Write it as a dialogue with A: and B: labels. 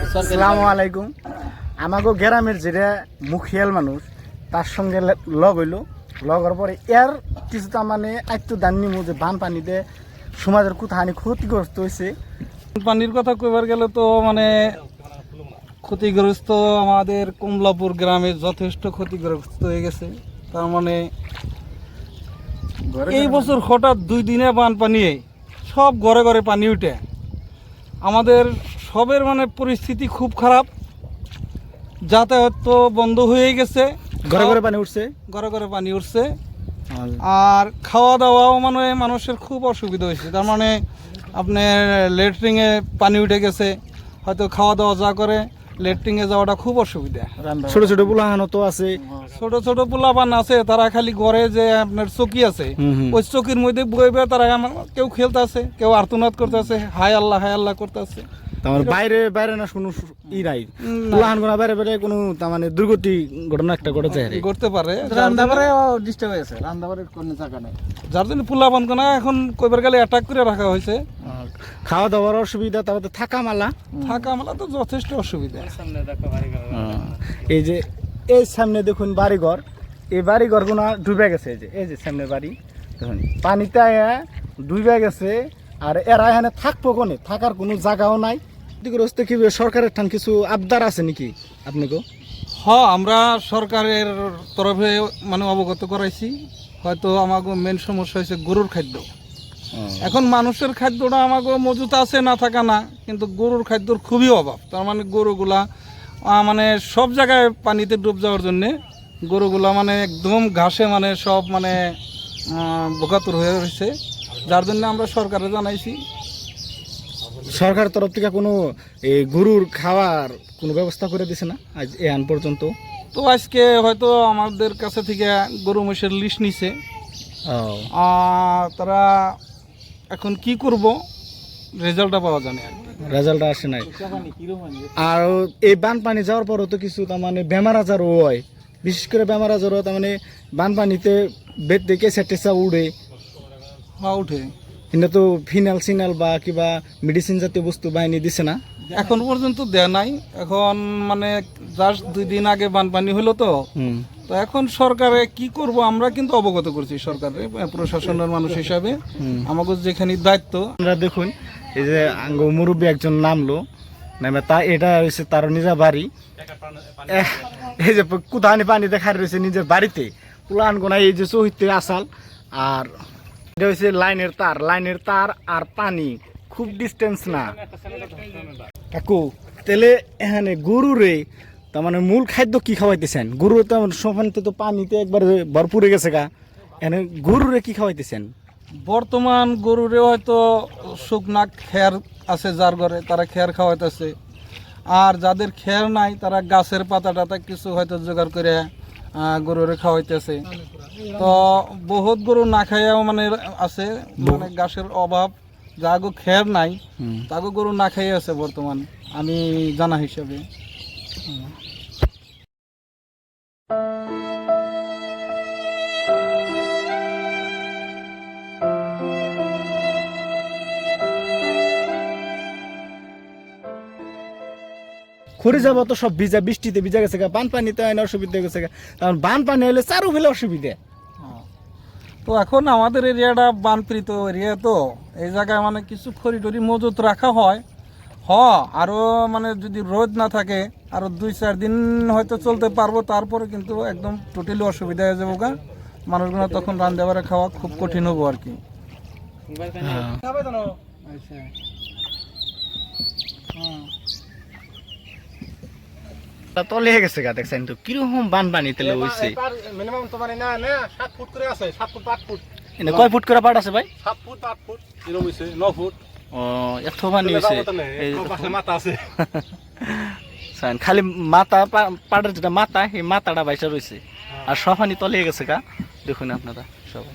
A: আসসালামু আলাইকুম। আমাকে গ্রামের যেটা মুখিয়াল মানুষ তার সঙ্গে লগ হইল, লগর পরে এর কিছুটা মানে একটু দান নিমু যে বান পানিতে সমাজের কোথাহানি ক্ষতিগ্রস্ত হয়েছে।
B: পানির কথা কইবার গেলে তো মানে ক্ষতিগ্রস্ত আমাদের কমলাপুর গ্রামে যথেষ্ট ক্ষতিগ্রস্ত হয়ে গেছে। তার মানে এই বছর হঠাৎ 2 দিনে বানপানি, সব ঘরে ঘরে পানি উঠে আমাদের সবের মানে পরিস্থিতি খুব খারাপ। যাতায়াত তো বন্ধ হয়ে গেছে,
A: ঘরে ঘরে পানি উঠছে,
B: ঘরে ঘরে পানি উঠছে। আর খাওয়া দাওয়াও মানে মানুষের খুব অসুবিধা হয়েছে। তার মানে আপনার লেট্রিনে পানি উঠে গেছে, হয়তো খাওয়া দাওয়া যা করে লেট্রিনে যাওয়াটা খুব অসুবিধা।
A: ছোট ছোট পোলাহানো তো আছে,
B: ছোট ছোট পোলাপান আছে, তারা খালি ঘরে যে আপনার চকি আছে ওই চকির মধ্যে বইবে, তারা কেউ খেলতে আছে, কেউ আর্তনাদ করতে আছে, হাই আল্লাহ করতে আছে।
A: বাইরে বাইরে না কোনো ই নাই, পোলাহান গোনা বাইরে বাইরে কোনো তার মানে দুর্গতি ঘটনা একটা ঘটেছে
B: করতে পারে।
A: ডিস্টার্ব হয়েছে, রান্নাবাড়ির কোনো জায়গা নেই,
B: যার জন্য পোলাপান গোনা এখন কইবার গেলে অ্যাটাক করে রাখা হয়েছে।
A: খাওয়া দাওয়ার অসুবিধা, তারপরে থাকা মালা
B: তো যথেষ্ট অসুবিধা।
A: এই যে এই সামনে দেখুন বাড়িঘর, এই বাড়িঘর গুনা ডুবে গেছে। এই যে সামনে বাড়ি দেখুন পানিতে ডুবে গেছে। আর এরা এখানে থাকবো কোনে, থাকার কোনো জায়গাও নাই। ক্ষতিগ্রস্ত কি সরকারের ঠান কিছু আবদার আছে নাকি আপনাকে?
B: আমরা সরকারের তরফে মানে অবগত করাইছি। হয়তো আমাকে মেন সমস্যা হয়েছে গরুর খাদ্য। এখন মানুষের খাদ্যটা আমাকে মজুত আছে না থাকা না, কিন্তু গরুর খাদ্যর খুবই অভাব। তার মানে গরুগুলা মানে সব জায়গায় পানিতে ডুব যাওয়ার জন্যে গরুগুলা মানে একদম ঘাসে মানে সব মানে বোকাতুর হয়ে রয়েছে। যার জন্য আমরা সরকারে জানাইছি।
A: সরকার তরফ থেকে কোনো এই গরুর খাওয়ার কোনো ব্যবস্থা করে দিছে না আজ আন পর্যন্ত?
B: তো আজকে হয়তো আমাদের কাছে থেকে গরু মহিষের লিস্ট নিছে, তারা এখন কি করব রেজাল্টটা পাওয়া যায় না,
A: রেজাল্টটা আসে নাই। আর এই বানপানি যাওয়ার পরও তো কিছু তার মানে বেমার আজারও হয়, বিশেষ করে বেমার আজারও তার মানে বানপানিতে বেদ থেকে সেটেসা উঠে
B: উঠে।
A: কিন্তু তো ফিনাল সিনাল বা কিবা মেডিসিন জাতীয় বস্তু বাহিনী দিছে না
B: এখন পর্যন্ত দেয়া নাই। এখন মানে জাস্ট 2 দিন আগে বানপানি হলো তো এখন সরকারে কি করব আমরা কিন্তু অবগত করছি সরকারে, প্রশাসনের মানুষ হিসাবে আমাদের যেখানে দায়িত্ব।
A: আমরা দেখুন এই যে মুরব্বী একজন নামলো, নামে তা এটা হচ্ছে তার নিজের বাড়ি। এই যে কোথায় পানি দেখা রয়েছে নিজের বাড়িতে, পুলান গোনা এই যে চহিতে আসাল। আর এটা হচ্ছে লাইনের তার আর পানি খুব ডিস্টেন্স না কাকু। তাহলে এখানে গরুরে তার মানে মূল খাদ্য কি খাওয়াইতেছেন? গরু তো সোফানিতে তো পানিতে একবার ভরপুরে গেছে গা, এখানে গরুরে কি খাওয়াইতেছেন?
B: বর্তমান গরুরে হয়তো শুকনা খের আছে, যার ঘরে তারা খের খাওয়াইতেছে। আর যাদের খের নাই তারা গাছের পাতা টাতা কিছু হয়তো জোগাড় করে গরুরে খাওয়াইতেছে। তো বহুত গরু না খাইয়াও মানে আছে, মানে ঘাসের অভাব, যাগো খের নাই তাগো গরু না খাইয়ে আছে বর্তমান আমি জানা হিসাবে।
A: খড়ি যাবো তো সব ভিজা, বৃষ্টিতে ভিজা গেছে গা, বানপানিতে হয় না অসুবিধা গেছে গা। কারণ বানপানি হলে চারু ফেলে অসুবিধা।
B: তো এখন আমাদের এরিয়াটা বানপীড়িত এরিয়া, তো এই জায়গায় মানে কিছু খড়ি টড়ি মজুত রাখা হয়। আরও মানে যদি রোদ না থাকে আরও 2-4 দিন হয়তো চলতে পারবো, তারপরে কিন্তু একদম টোটালি অসুবিধা হয়ে যাবো গা। মানুষগুলো তখন রান্না বাড়া খাওয়া খুব কঠিন হবো আর কি।
A: তলে গেছে গা, দেখছেন তো কিরকম বানপানি তেলে হইছে।
B: মিনিমাম তো মানে না 7 ফুট করে আছে, 7 ফুট 8 ফুট।
A: এনে কয় ফুট করে পাট আছে ভাই?
B: 7 ফুট 8 ফুট এরকম হইছে, 9 ফুট।
A: এত পানি হইছে,
B: এই পাশে মাথা আছে।
A: খালি মাথা পাটের যেটা মাথা, এই মাথাটা বাইসা রয়েছে, আর সব পানি তলে গেছে গা। দেখুন আপনারা সবাই।